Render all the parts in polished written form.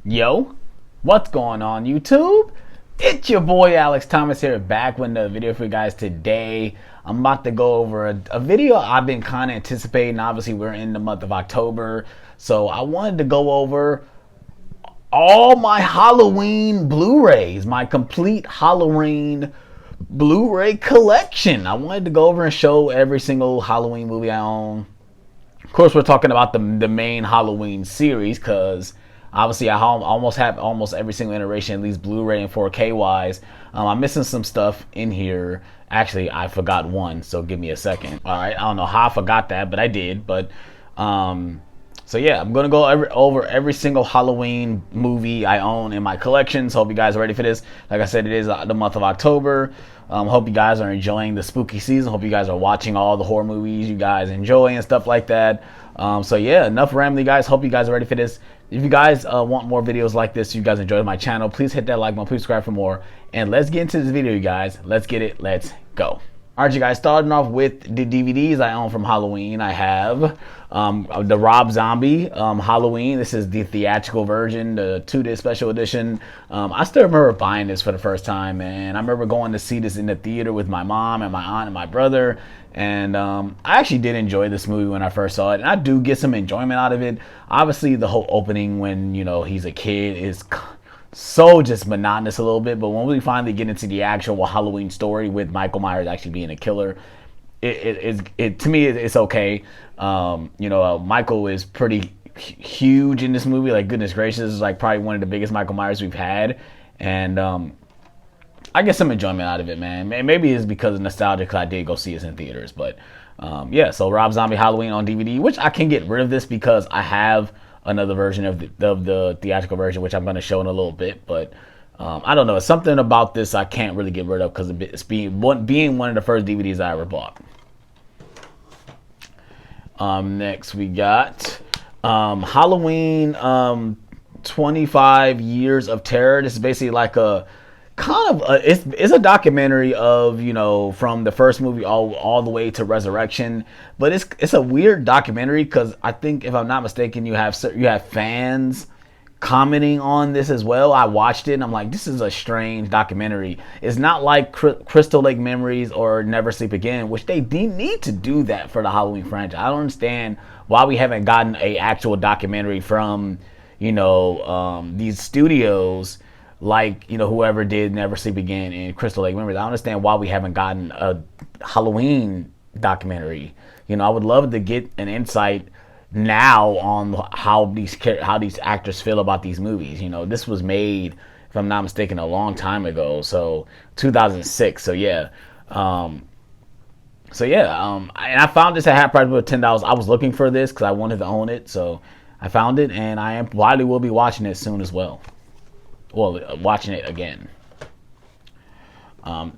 Yo, what's going on YouTube? It's your boy Alex Thomas here, back with another video for you guys today. I'm about to go over a video I've been kind of anticipating. Obviously, we're in the month of October, so I wanted to go over all my Halloween Blu-rays, my complete Halloween Blu-ray collection. I wanted to go over and show every single Halloween movie I own. Of course, we're talking about the main Halloween series, because obviously I almost have almost every single iteration, at least Blu-ray and 4K wise. I'm missing some stuff in here. Actually, I forgot one, so give me a second. All right, I don't know how I forgot that, but I did. But so yeah, I'm gonna go over every single Halloween movie I own in my collection. So hope you guys are ready for this. Like I said, it is the month of October. Hope you guys are enjoying the spooky season. Hope you guys are watching all the horror movies you guys enjoy and stuff like that. So yeah, enough rambling, guys. Hope you guys are ready for this. If you guys want more videos like this, you guys enjoy my channel, please hit that like button, please subscribe for more. And let's get into this video, you guys. Let's get it. Let's go. All right, you guys, starting off with the DVDs I own from Halloween. I have the Rob Zombie Halloween. This is the theatrical version, the 2-disc special edition. I still remember buying this for the first time, and I remember going to see this in the theater with my mom and my aunt and my brother. And I actually did enjoy this movie when I first saw it, and I do get some enjoyment out of it. Obviously, the whole opening when, you know, he's a kid is so just monotonous a little bit, but when we finally get into the actual Halloween story with Michael Myers actually being a killer, it to me it's okay. You know, Michael is pretty huge in this movie. Like, goodness gracious, this is like probably one of the biggest Michael Myers we've had, and I get some enjoyment out of it, man. Maybe it's because of nostalgia, because I did go see this in theaters, but yeah. So Rob Zombie Halloween on DVD, which I can get rid of this because I have another version of the theatrical version, which I'm going to show in a little bit. But I don't know. It's something about this I can't really get rid of because it's being one of the first DVDs I ever bought. Next, we got Halloween 25 Years of Terror. This is basically like a kind of it's a documentary of, you know, from the first movie all the way to Resurrection, but it's a weird documentary because I think, if I'm not mistaken, you have fans commenting on this as well. I watched it and I'm like, this is a strange documentary. It's not like Crystal Lake Memories or Never Sleep Again, which they need to do that for the Halloween franchise. I don't understand why we haven't gotten a actual documentary from, you know, these studios, like, you know, whoever did Never Sleep Again and Crystal Lake Memories. I don't understand why we haven't gotten a Halloween documentary. You know, I would love to get an insight now on how these actors feel about these movies. You know, this was made, if I'm not mistaken, a long time ago, so 2006. So yeah, and I found this at half price for $10. I was looking for this because I wanted to own it, so I found it, and I probably will be watching it soon as well. Well, watching it again.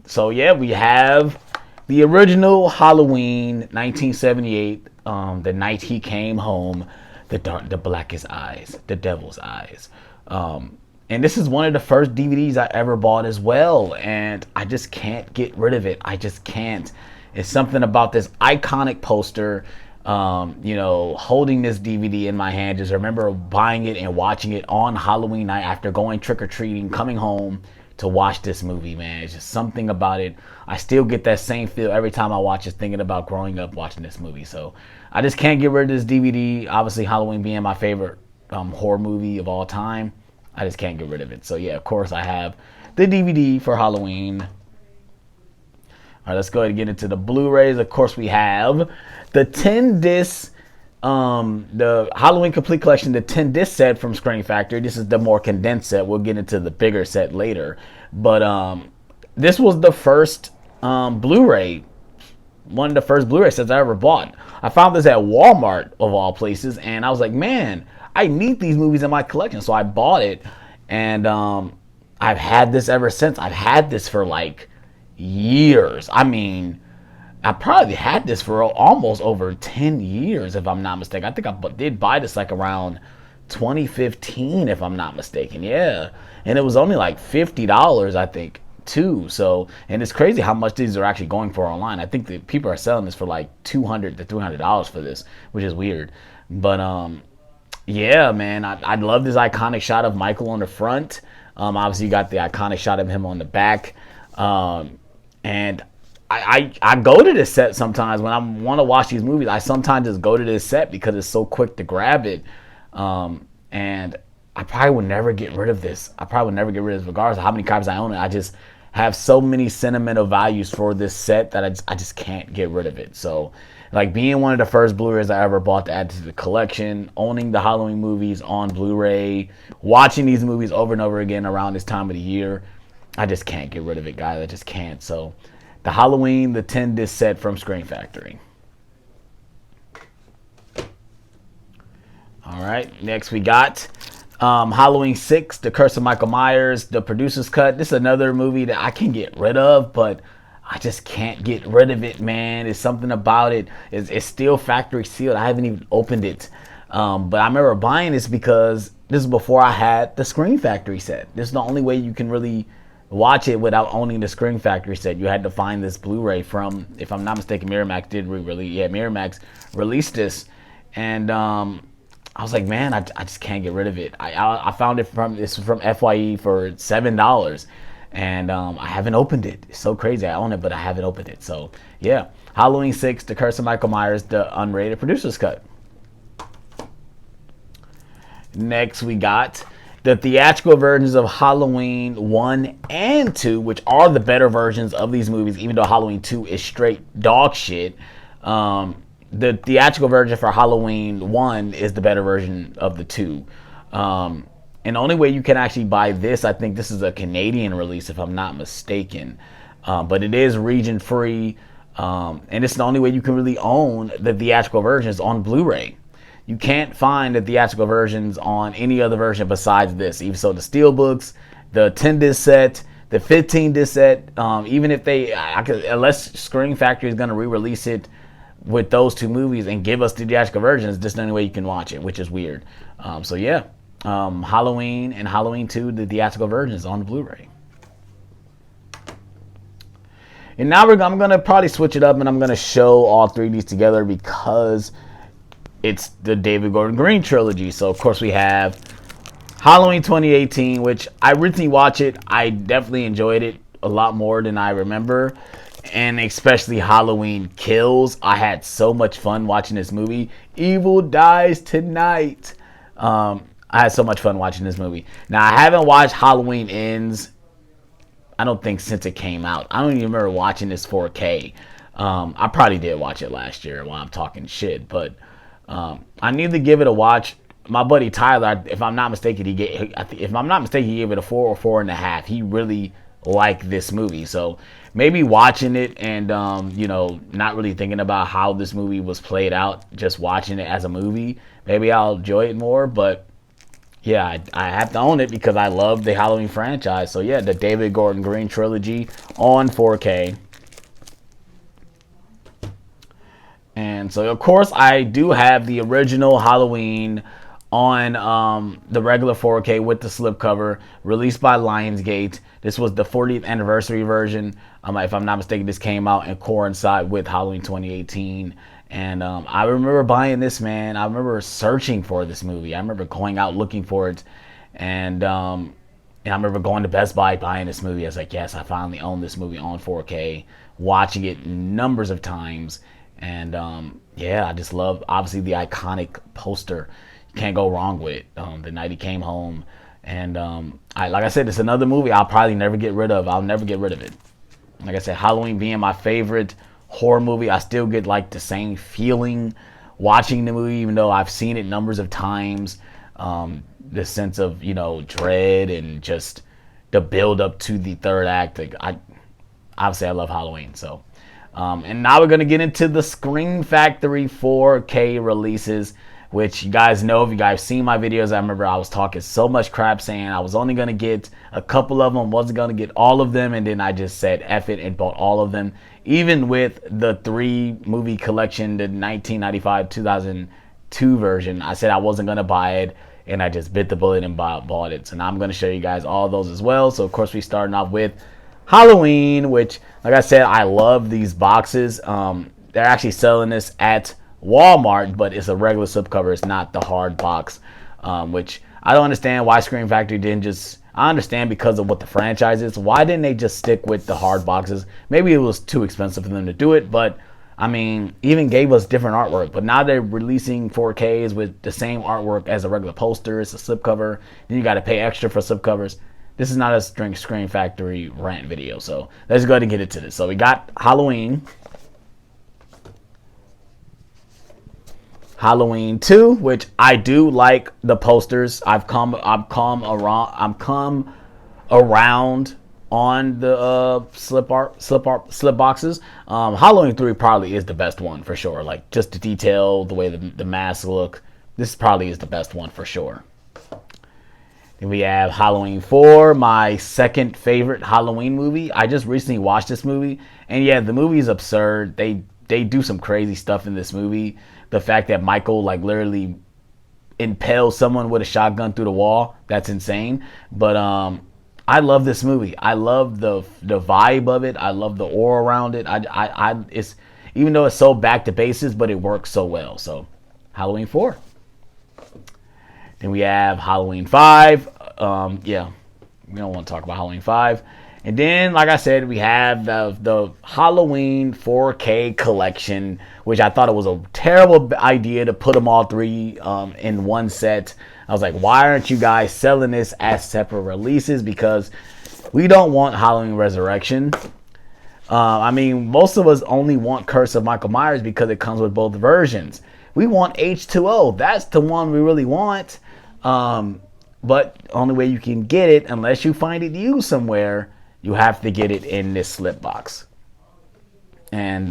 So yeah, we have the original Halloween 1978, the night he came home, the blackest eyes, the devil's eyes. And this is one of the first DVDs I ever bought as well, and I just can't get rid of it. I just can't. It's something about this iconic poster. You know, holding this DVD in my hand, just remember buying it and watching it on Halloween night after going trick-or-treating, coming home to watch this movie, man. It's just something about it. I still get that same feel every time I watch it, thinking about growing up watching this movie. So I just can't get rid of this DVD. Obviously, Halloween being my favorite horror movie of all time, I just can't get rid of it. So yeah, of course I have the DVD for Halloween. All right, let's go ahead and get into the Blu-rays. Of course, we have the 10-disc, the Halloween Complete Collection, the 10-disc set from Screen Factory. This is the more condensed set. We'll get into the bigger set later. But this was the first Blu-ray, one of the first Blu-ray sets I ever bought. I found this at Walmart, of all places, and I was like, man, I need these movies in my collection. So I bought it, and I've had this ever since. I've had this for like years. I mean, I probably had this for almost over 10 years, if I'm not mistaken. I think I did buy this like around 2015, if I'm not mistaken. Yeah, and it was only like $50, I think, too. So, and it's crazy how much these are actually going for online. I think that people are selling this for like $200 to $300 for this, which is weird. But Yeah, man, I love this iconic shot of Michael on the front. Obviously, you got the iconic shot of him on the back. And I go to this set sometimes when I want to watch these movies. I sometimes just go to this set because it's so quick to grab it. And I probably would never get rid of this. I probably would never get rid of this, regardless of how many copies I own it. I just have so many sentimental values for this set that I just can't get rid of it. So, like, being one of the first Blu-rays I ever bought to add to the collection, owning the Halloween movies on Blu-ray, watching these movies over and over again around this time of the year, I just can't get rid of it, guys. I just can't. So, the Halloween, the 10 disc set from Screen Factory. All right, next we got Halloween 6, The Curse of Michael Myers, the producer's cut. This is another movie that I can get rid of, but I just can't get rid of it, man. It's something about it. It's still factory sealed. I haven't even opened it. But I remember buying this because this is before I had the Screen Factory set. This is the only way you can really watch it without owning the Screen Factory set. You had to find this Blu-ray from, if I'm not mistaken, Miramax did re-release. Yeah, Miramax released this. And I was like, man, I just can't get rid of it. I found it from FYE for $7, and I haven't opened it. It's so crazy. I own it, but I haven't opened it. So yeah, Halloween 6, The Curse of Michael Myers, the unrated producer's cut. Next, we got the theatrical versions of Halloween 1 and 2, which are the better versions of these movies, even though Halloween 2 is straight dog shit. The theatrical version for Halloween 1 is the better version of the 2. And the only way you can actually buy this, I think this is a Canadian release, if I'm not mistaken. But it is region free. And it's the only way you can really own the theatrical versions on Blu-ray. You can't find the theatrical versions on any other version besides this. Even so, the Steelbooks, the 10 disc set, the 15 disc set, even if unless Screen Factory is going to re-release it with those two movies and give us the theatrical versions, this is the only way you can watch it, which is weird. So yeah, Halloween and Halloween 2, the theatrical versions on Blu-ray. And now I'm going to probably switch it up and I'm going to show all three of these together because it's the David Gordon Green trilogy. So of course we have Halloween 2018, which I recently watched it. I definitely enjoyed it a lot more than I remember. And especially Halloween Kills. I had so much fun watching this movie. Evil Dies Tonight. I had so much fun watching this movie. Now, I haven't watched Halloween Ends, I don't think, since it came out. I don't even remember watching this 4K. I probably did watch it last year while I'm talking shit. But I need to give it a watch. My buddy Tyler, if I'm not mistaken, he gave it a 4 or 4.5. He really liked this movie. So maybe watching it and not really thinking about how this movie was played out, just watching it as a movie, maybe I'll enjoy it more. But yeah, I have to own it because I love the Halloween franchise. So yeah, the David Gordon Green trilogy on 4K. And so of course I do have the original Halloween on the regular 4K with the slipcover, released by Lionsgate. This was the 40th anniversary version. If I'm not mistaken, this came out and coincided with Halloween 2018. And I remember buying this, man. I remember searching for this movie. I remember going out looking for it. And I remember going to Best Buy buying this movie. I was like, yes, I finally own this movie on 4K, watching it numbers of times. And yeah, I just love, obviously, the iconic poster. Can't go wrong with the night he came home. And like I said, it's another movie I'll probably never get rid of. I'll never get rid of it. Like I said, Halloween being my favorite horror movie, I still get like the same feeling watching the movie, even though I've seen it numbers of times. The sense of dread and just the build up to the third act. Like, obviously I love Halloween. So and now we're gonna get into the Screen Factory 4K releases, which you guys know, if you guys seen my videos, I remember I was talking so much crap saying I was only going to get a couple of them, wasn't going to get all of them, and then I just said F it and bought all of them. Even with the 3-movie collection, the 1995-2002 version, I said I wasn't going to buy it, and I just bit the bullet and bought it. So now I'm going to show you guys all those as well. So of course we starting off with Halloween, which, like I said, I love these boxes. They're actually selling this at Walmart, but it's a regular slipcover. It's not the hard box. which I don't understand why Scream Factory didn't just. I understand because of what the franchise is. Why didn't they just stick with the hard boxes? Maybe it was too expensive for them to do it, but I mean, even gave us different artwork. But now they're releasing 4Ks with the same artwork as a regular poster. It's a slipcover. Then you got to pay extra for slipcovers. This is not a Scream Factory rant video, so let's go ahead and get into this. So we got Halloween 2, which I do like the posters. I've come around on the slip boxes. Halloween 3 probably is the best one for sure. Like just the detail, the way the masks look. This probably is the best one for sure. Then we have Halloween 4, my second favorite Halloween movie. I just recently watched this movie, and yeah, the movie is absurd. They do some crazy stuff in this movie. The fact that Michael like literally impales someone with a shotgun through the wall, that's insane. But I love this movie. I love the vibe of it. I love the aura around it. It's even though it's so back to basics, but it works so well. So Halloween 4. Then we have Halloween 5. Yeah, we don't want to talk about Halloween 5. And then, like I said, we have the Halloween 4K collection, which I thought it was a terrible idea to put them all three in one set. I was like, why aren't you guys selling this as separate releases? Because we don't want Halloween Resurrection. I mean, most of us only want Curse of Michael Myers because it comes with both versions. We want H2O. That's the one we really want. But only way you can get it, unless you find it used somewhere, you have to get it in this slip box. And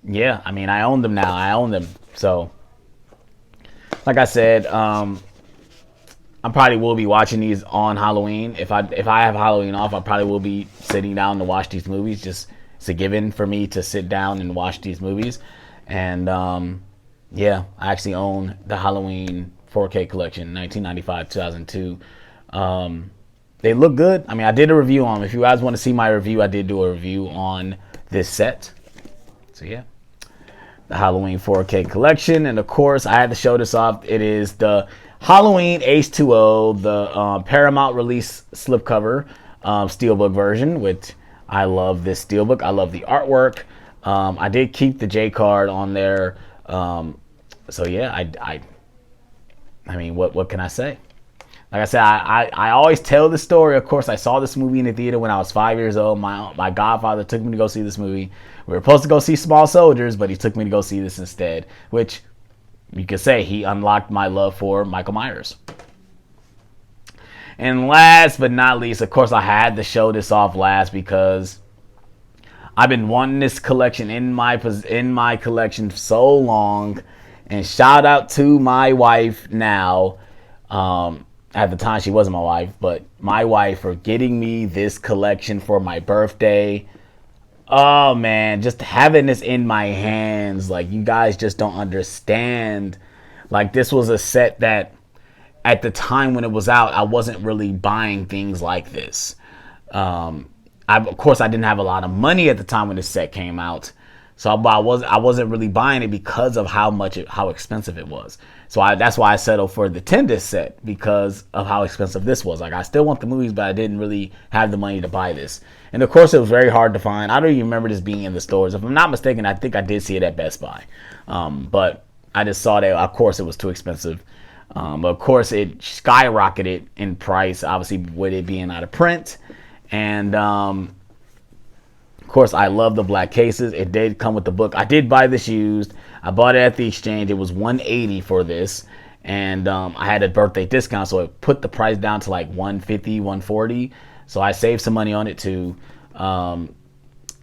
yeah, I mean, I own them now. I own them. So, like I said, I probably will be watching these on Halloween. If I have Halloween off, I probably will be sitting down to watch these movies. Just it's a given for me to sit down and watch these movies. And yeah, I actually own the Halloween 4K collection, 1995, 2002. They look good. I mean, I did a review on them. If you guys want to see my review, I did do a review on this set. So yeah, the Halloween 4K collection. And of course, I had to show this off. It is the Halloween H2O, the Paramount release slipcover steelbook version, which I love this steelbook. I love the artwork. I did keep the J card on there. So yeah, I mean, what can I say? Like I said, I always tell the story. Of course, I saw this movie in the theater when I was 5 years old. My godfather took me to go see this movie. We were supposed to go see Small Soldiers, but he took me to go see this instead, which you could say he unlocked my love for Michael Myers. And last but not least, of course, I had to show this off last because I've been wanting this collection in my collection so long. And shout out to my wife now. At the time, she wasn't my wife, but my wife for getting me this collection for my birthday. Oh, man, just having this in my hands, like, you guys just don't understand. Like, this was a set that, at the time when it was out, I wasn't really buying things like this. Of course, I didn't have a lot of money at the time when this set came out. So I wasn't really buying it because of how expensive it was. So that's why I settled for the 10-disc set, because of how expensive this was. Like, I still want the movies, but I didn't really have the money to buy this. And of course, it was very hard to find. I don't even remember this being in the stores. If I'm not mistaken, I think I did see it at Best Buy. But I just saw that, of course, it was too expensive. But of course, it skyrocketed in price, obviously, with it being out of print. And of course, I love the black cases. It did come with the book. I did buy this used. I bought it at the exchange. It was $180 for this. And I had a birthday discount, so it put the price down to like $150, $140. So I saved some money on it too. Yeah,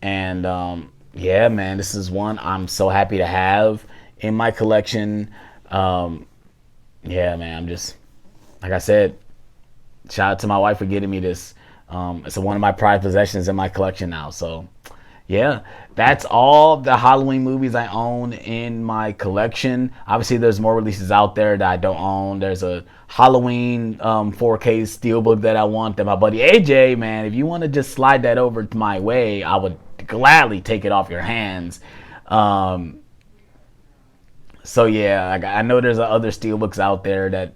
man, this is one I'm so happy to have in my collection. Yeah, man, I'm just, like I said, shout out to my wife for getting me this. It's one of my prized possessions in my collection now. So yeah, that's all the Halloween movies I own in my collection. Obviously, there's more releases out there that I don't own. There's a Halloween 4K steelbook that I want that my buddy AJ, man, if you want to just slide that over to my way, I would gladly take it off your hands. So yeah, like, I know there's other steelbooks out there that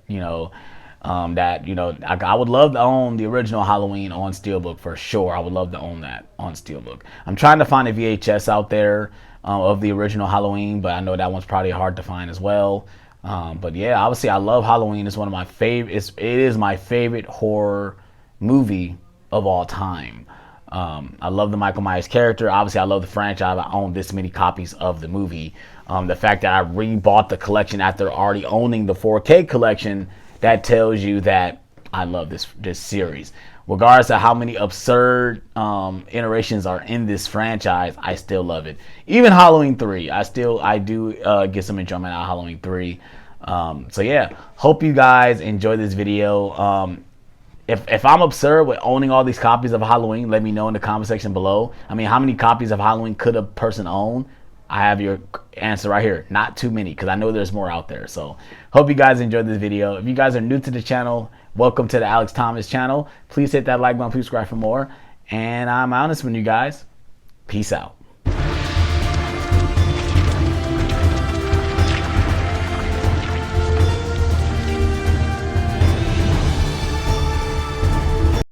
I would love to own the original Halloween on steelbook for sure. I would love to own that on steelbook. I'm trying to find a VHS out there of the original Halloween, but I know that one's probably hard to find as well. But yeah, obviously I love Halloween. It's one of my favorite. It is my favorite horror movie of all time. I love the Michael Myers character. Obviously, I love the franchise. I own this many copies of the movie. The fact that I rebought the collection after already owning the 4K collection, that tells you that I love this series. Regardless of how many absurd iterations are in this franchise, I still love it. Even Halloween 3, I do get some enjoyment out of Halloween 3. So yeah, hope you guys enjoy this video. If I'm absurd with owning all these copies of Halloween, let me know in the comment section below. I mean, how many copies of Halloween could a person own? I have your answer right here. Not too many, because I know there's more out there. So hope you guys enjoyed this video. If you guys are new to the channel, welcome to the Alex Thomas channel. Please hit that like button, please subscribe for more. And I'm honest with you guys. Peace out.